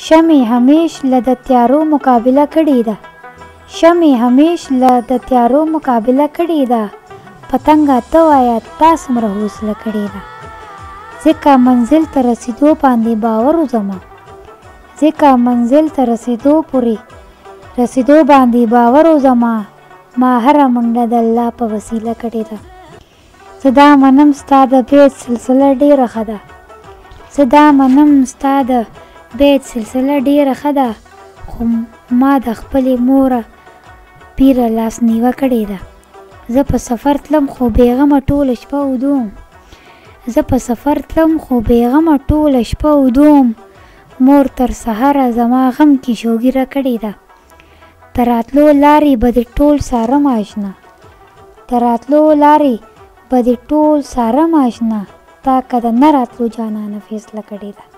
شمعې همیش له د تیارو مقابله کړې ده. شمعې همیش له د تیارو مقابله کړې ده. پتنګه ته وایه تا څومره حوصله کړې ده. ځکه منزل ته رسېدو باندې باور وځمه. ځکه منزل ته رسېدو باندې باور وځمه. ما هره منډه د الله په وسیله کړې ده. زه دا منم ستا د بیت سلسله ډېره ښه ده. زه دا منم ستا د بیت سلسله ډېره ښه ده. خو ما د خپلې موره پیره لاس نیوه کړې ده. زه په سفر تلم خو بېغمه ټوله شپه ودوم. زه په سفر تلم خو بېغمه ټوله شپه ودوم. مور تر سهاره زما غم کې شوګیره کړې ده. د راتلو لارې به دې ټول څارم اشنا. د راتلو لارې به دې ټول څارم اشنا. تا که د نه راتلو جانانه فیصله کړې ده.